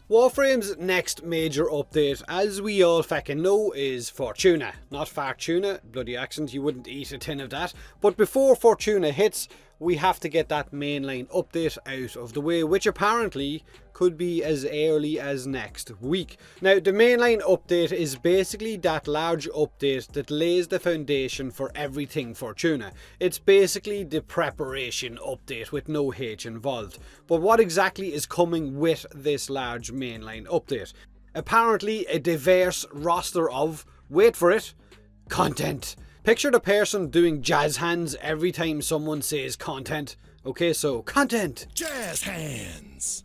Warframe's next major update, as we all feckin' know, is Fortuna. Not Fartuna, bloody accent, you wouldn't eat a tin of that. But before Fortuna hits, we have to get that mainline update out of the way, which apparently could be as early as next week. Now, the mainline update is basically that large update that lays the foundation for everything Fortuna. It's basically the preparation update with no H involved. But what exactly is coming with this large mainline update? Apparently a diverse roster of, wait for it, content. Picture the person doing jazz hands every time someone says content. Okay, so content. Jazz hands.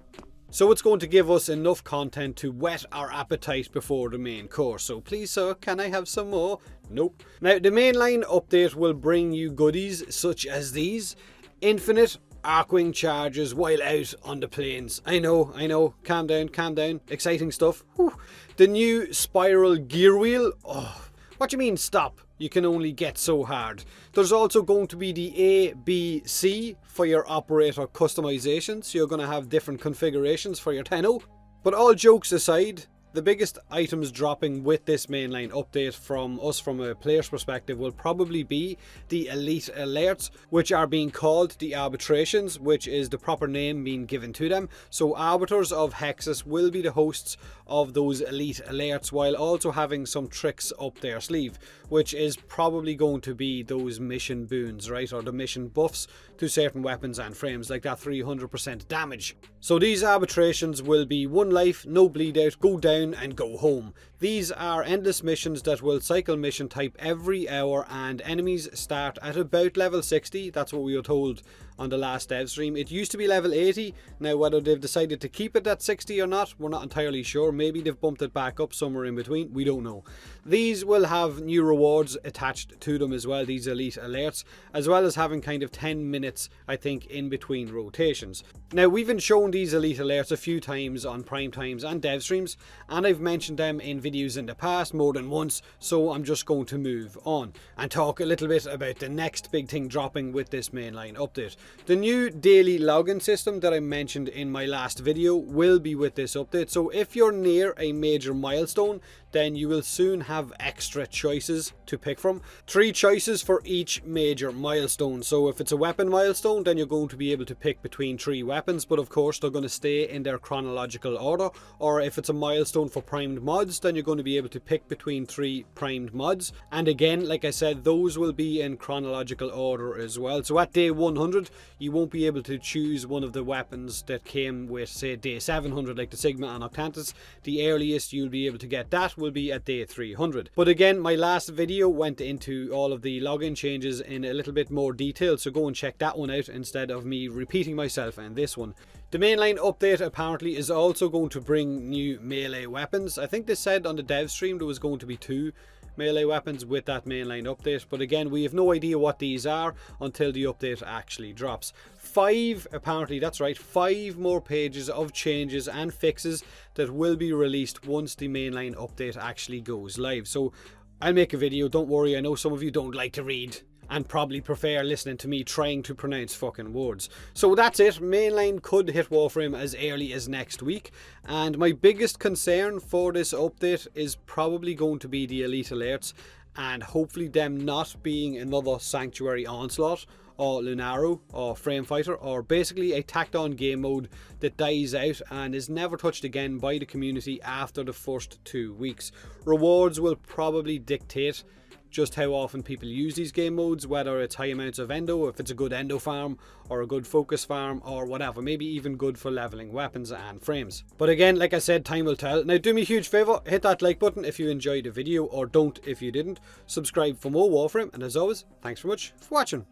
So it's going to give us enough content to whet our appetite before the main course. So please sir, can I have some more? Nope. Now the mainline update will bring you goodies such as these. Infinite Archwing charges while out on the plains. I know. Calm down. Exciting stuff. Whew. The new spiral gear wheel. Oh, what do you mean stop? You can only get so hard. There's also going to be the A, B, C for your operator customization. So you're going to have different configurations for your Tenno. But all jokes aside, the biggest items dropping with this mainline update from a player's perspective will probably be the elite alerts, which are being called the arbitrations, which is the proper name being given to them. So arbiters of Hexus will be the hosts of those elite alerts, while also having some tricks up their sleeve, which is probably going to be those mission boons, right, or the mission buffs to certain weapons and frames, like that 300% damage. So these arbitrations will be 1 life, no bleed out, go down and go home. These are endless missions that will cycle mission type every hour, and enemies start at about level 60. That's what we were told on the last dev stream. It used to be level 80. Now whether they've decided to keep it at 60 or not, we're not entirely sure. Maybe they've bumped it back up somewhere in between. We don't know. These will have new rewards attached to them as well, these elite alerts, as well as having kind of 10 minutes, I think, in between rotations. Now we've been shown these elite alerts a few times on prime times and dev streams, and I've mentioned them in videos in the past more than once, so I'm just going to move on and talk a little bit about the next big thing dropping with this mainline update. The new daily login system that I mentioned in my last video will be with this update, so if you're near a major milestone, then you will soon have extra choices to pick from. 3 choices for each major milestone. So if it's a weapon milestone, then you're going to be able to pick between 3 weapons, but of course they're going to stay in their chronological order. Or if it's a milestone for primed mods, then you're going to be able to pick between 3 primed mods. And again, like I said, those will be in chronological order as well. So at day 100, you won't be able to choose one of the weapons that came with, say, day 700, like the Sigma and Octantis. The earliest you'll be able to get that will be at day 300. But again, my last video went into all of the login changes in a little bit more detail, so go and check that one out instead of me repeating myself in this one. The mainline update apparently is also going to bring new melee weapons. I think they said on the dev stream there was going to be 2 melee weapons with that mainline update, but again, we have no idea what these are until the update actually drops. 5, apparently, that's right, 5 more pages of changes and fixes that will be released once the mainline update actually goes live. So I'll make a video, don't worry. I know some of you don't like to read and probably prefer listening to me trying to pronounce fucking words. So that's it. Mainline could hit Warframe as early as next week, and my biggest concern for this update is probably going to be the elite alerts, and hopefully them not being another Sanctuary Onslaught or Lunaro or Frame Fighter, or basically a tacked on game mode that dies out and is never touched again by the community after the first 2 weeks. Rewards will probably dictate just how often people use these game modes, whether it's high amounts of endo, if it's a good endo farm, or a good focus farm, or whatever, maybe even good for leveling weapons and frames. But again, like I said, time will tell. Now do me a huge favour, hit that like button if you enjoyed the video, or don't if you didn't. Subscribe for more Warframe, and as always, thanks very much for watching.